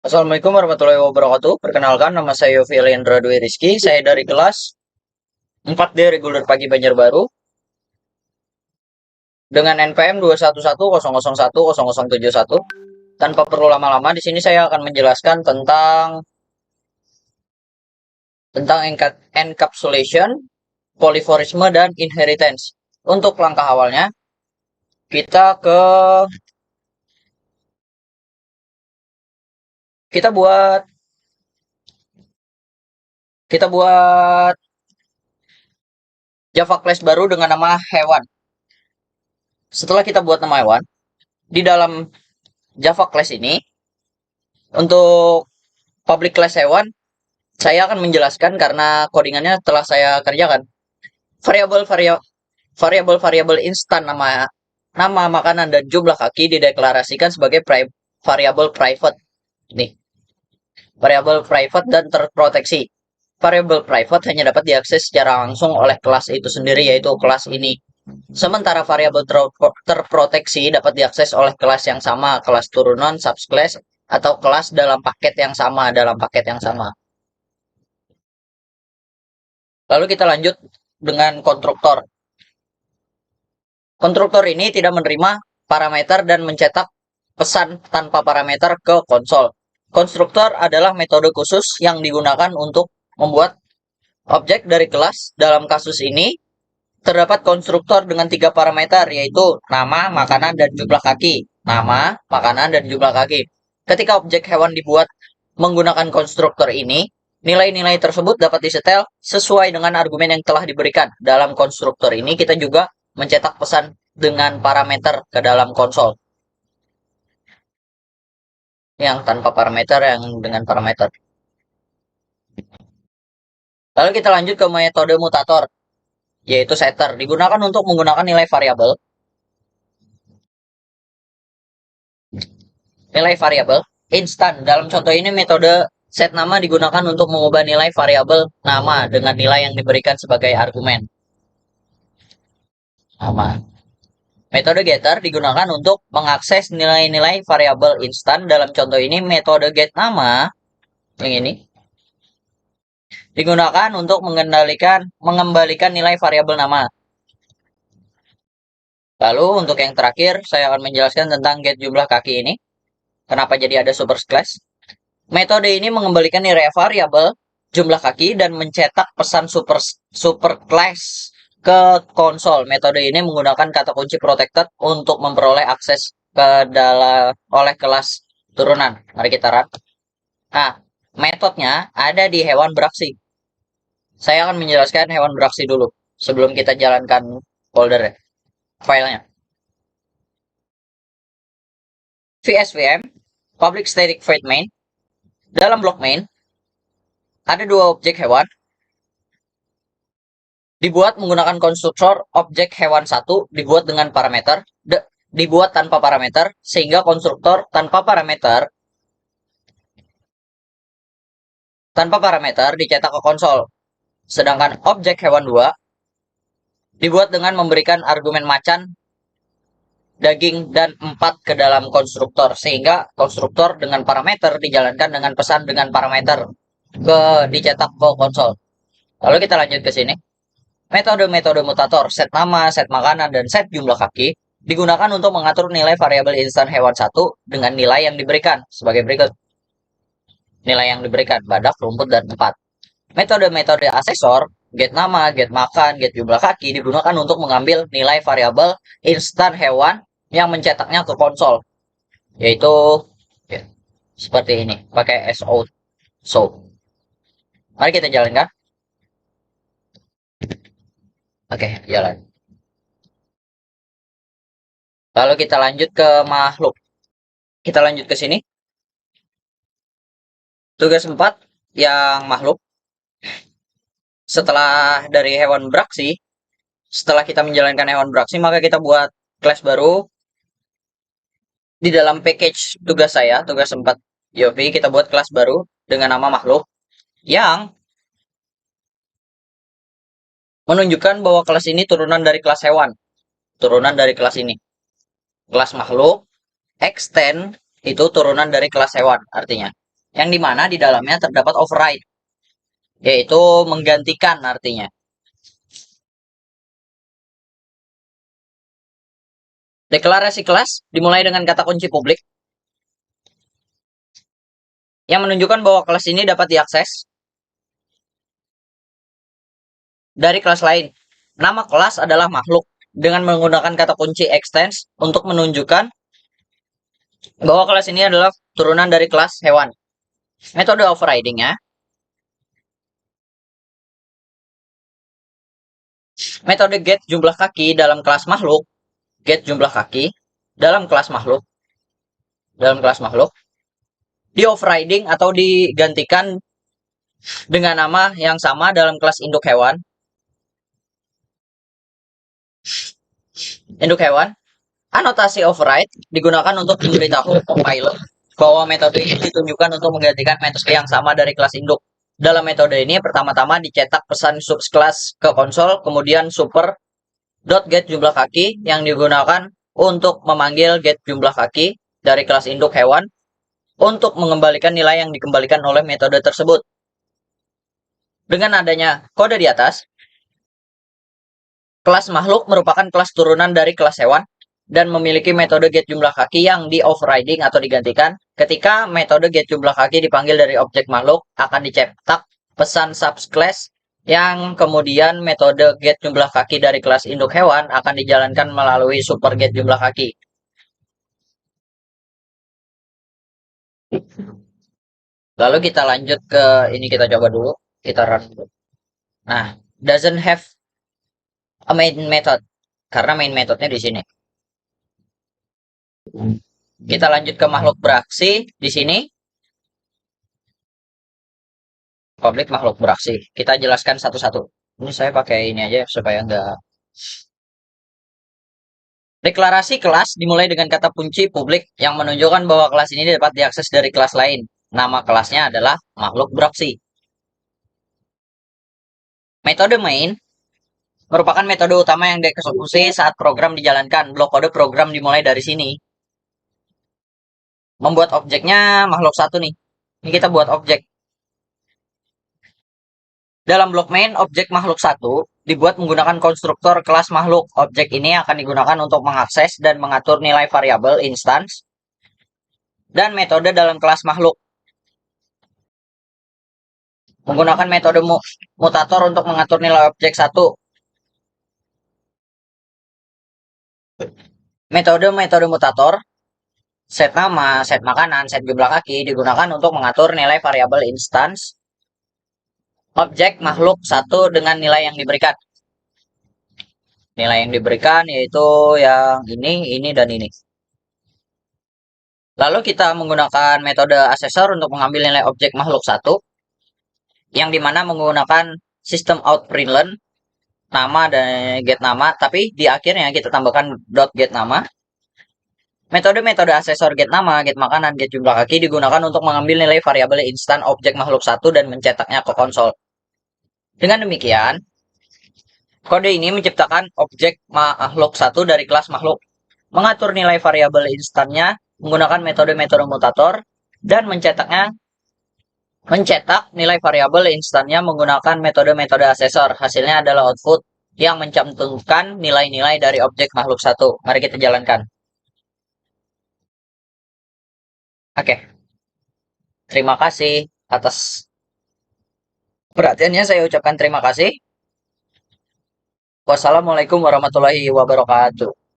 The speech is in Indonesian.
Assalamualaikum warahmatullahi wabarakatuh. Perkenalkan, nama saya Yofi Eliandra Dwi Rizky. Saya dari kelas 4D Reguler Pagi Banjarbaru dengan NPM 211001001. Tanpa perlu lama-lama, di sini saya akan menjelaskan tentang encapsulation, polymorisme, dan inheritance. Untuk langkah awalnya, kita ke kita buat kita buat Java class baru dengan nama hewan. Setelah kita buat nama hewan, di dalam Java class ini untuk public class hewan, saya akan menjelaskan karena codingannya telah saya kerjakan. Variabel instan nama makanan dan jumlah kaki dideklarasikan sebagai variabel private. Nih, variabel private dan terproteksi. Variabel private hanya dapat diakses secara langsung oleh kelas itu sendiri, yaitu kelas ini. Sementara variabel terproteksi dapat diakses oleh kelas yang sama, kelas turunan, subclass, atau kelas dalam paket yang sama. Lalu kita lanjut dengan konstruktor. Konstruktor ini tidak menerima parameter dan mencetak pesan tanpa parameter ke konsol. Konstruktor adalah metode khusus yang digunakan untuk membuat objek dari kelas. Dalam kasus ini, terdapat konstruktor dengan 3 parameter, yaitu nama, makanan, dan jumlah kaki. Nama, makanan, dan jumlah kaki. Ketika objek hewan dibuat menggunakan konstruktor ini, nilai-nilai tersebut dapat disetel sesuai dengan argumen yang telah diberikan. Dalam konstruktor ini, kita juga mencetak pesan dengan parameter ke dalam konsol. Yang tanpa parameter, yang dengan parameter. Lalu kita lanjut ke metode mutator, yaitu setter. Digunakan untuk menggunakan nilai variabel. Nilai variabel instan. Dalam contoh ini, metode set nama digunakan untuk mengubah nilai variabel nama dengan nilai yang diberikan sebagai argumen. Nama. Metode getter digunakan untuk mengakses nilai-nilai variabel instan. Dalam contoh ini, metode get nama yang ini digunakan untuk mengembalikan nilai variabel nama. Lalu untuk yang terakhir, saya akan menjelaskan tentang get jumlah kaki ini. Kenapa jadi ada superclass? Metode ini mengembalikan nilai variabel jumlah kaki dan mencetak pesan superclass ke konsol. Metode ini menggunakan kata kunci protected untuk memperoleh akses ke dalam oleh kelas turunan. Mari kita run. Nah, metodenya ada di hewan beraksi. Saya akan menjelaskan hewan beraksi dulu sebelum kita jalankan folder filenya. VSVM, public static void main. Dalam blok main, ada 2 objek hewan. Dibuat menggunakan konstruktor objek hewan 1 dibuat dengan parameter, dibuat tanpa parameter, sehingga konstruktor tanpa parameter dicetak ke konsol. Sedangkan objek hewan 2 dibuat dengan memberikan argumen macan, daging, dan 4 ke dalam konstruktor, sehingga konstruktor dengan parameter dijalankan dengan pesan dengan parameter dicetak ke konsol. Lalu kita lanjut ke sini. Metode-metode mutator, set nama, set makanan, dan set jumlah kaki digunakan untuk mengatur nilai variabel instan hewan 1 dengan nilai yang diberikan sebagai berikut. Nilai yang diberikan, badak, rumput, dan 4. Metode-metode asesor, get nama, get makan, get jumlah kaki digunakan untuk mengambil nilai variabel instan hewan yang mencetaknya ke konsol. Yaitu ya, seperti ini, pakai so. Mari kita jalankan. Oke, jalan. Lalu kita lanjut ke makhluk. Kita lanjut ke sini. Tugas 4 yang makhluk. Setelah dari hewan beraksi, setelah kita menjalankan hewan beraksi, maka kita buat kelas baru. Di dalam package tugas saya, tugas 4 Yofi, kita buat kelas baru dengan nama makhluk yang menunjukkan bahwa kelas ini turunan dari kelas hewan. Turunan dari kelas ini. Kelas makhluk, extend itu turunan dari kelas hewan artinya. yang dimana di dalamnya terdapat override, yaitu menggantikan artinya. Deklarasi kelas dimulai dengan kata kunci publik yang menunjukkan bahwa kelas ini dapat diakses dari kelas lain. Nama kelas adalah makhluk dengan menggunakan kata kunci extends untuk menunjukkan bahwa kelas ini adalah turunan dari kelas hewan. Metode overriding-nya, metode get jumlah kaki dalam kelas makhluk, get jumlah kaki dalam kelas makhluk, di overriding atau digantikan dengan nama yang sama dalam kelas induk hewan. Anotasi override digunakan untuk memberitahu compiler bahwa metode ini ditunjukkan untuk menggantikan metode yang sama dari kelas induk. Dalam metode ini pertama-tama dicetak pesan subclass ke konsol, kemudian super.get jumlah kaki yang digunakan untuk memanggil get jumlah kaki dari kelas induk hewan untuk mengembalikan nilai yang dikembalikan oleh metode tersebut. Dengan adanya kode di atas, kelas makhluk merupakan kelas turunan dari kelas hewan dan memiliki metode get jumlah kaki yang di overriding atau digantikan. Ketika metode get jumlah kaki dipanggil dari objek makhluk, akan dicetak pesan subclass yang kemudian metode get jumlah kaki dari kelas induk hewan akan dijalankan melalui super get jumlah kaki. Lalu kita lanjut ke ini, kita coba dulu, kita run dulu. Nah, doesn't have a main method karena main methodnya di sini. Kita lanjut ke makhluk beraksi di sini. Public makhluk beraksi. Kita jelaskan satu-satu. Ini saya pakai ini aja supaya enggak. Deklarasi kelas dimulai dengan kata kunci publik yang menunjukkan bahwa kelas ini dapat diakses dari kelas lain. Nama kelasnya adalah makhluk beraksi. Metode main merupakan metode utama yang dieksekusi saat program dijalankan. Blok kode program dimulai dari sini. Membuat objeknya makhluk satu nih. Ini kita buat objek. Dalam blok main, objek makhluk satu dibuat menggunakan konstruktor kelas makhluk. Objek ini akan digunakan untuk mengakses dan mengatur nilai variabel instance dan metode dalam kelas makhluk. Menggunakan metode mutator untuk mengatur nilai objek 1. Metode mutator, set nama, set makanan, set jumlah kaki digunakan untuk mengatur nilai variabel instance objek makhluk 1 dengan nilai yang diberikan. Nilai yang diberikan yaitu yang ini, dan ini. Lalu kita menggunakan metode assessor untuk mengambil nilai objek makhluk 1, yang dimana menggunakan sistem out println, nama dan get nama, tapi di akhirnya kita tambahkan dot get nama. Metode assessor get nama, get makanan, get jumlah kaki digunakan untuk mengambil nilai variabel instan objek makhluk 1 dan mencetaknya ke konsol. Dengan demikian, kode ini menciptakan objek makhluk 1 dari kelas makhluk, mengatur nilai variabel instannya menggunakan metode mutator, dan mencetak nilai variabel instannya menggunakan metode assessor. Hasilnya adalah output yang mencantumkan nilai-nilai dari objek makhluk 1. Mari kita jalankan. Oke. Terima kasih atas perhatiannya, saya ucapkan terima kasih. Wassalamualaikum warahmatullahi wabarakatuh.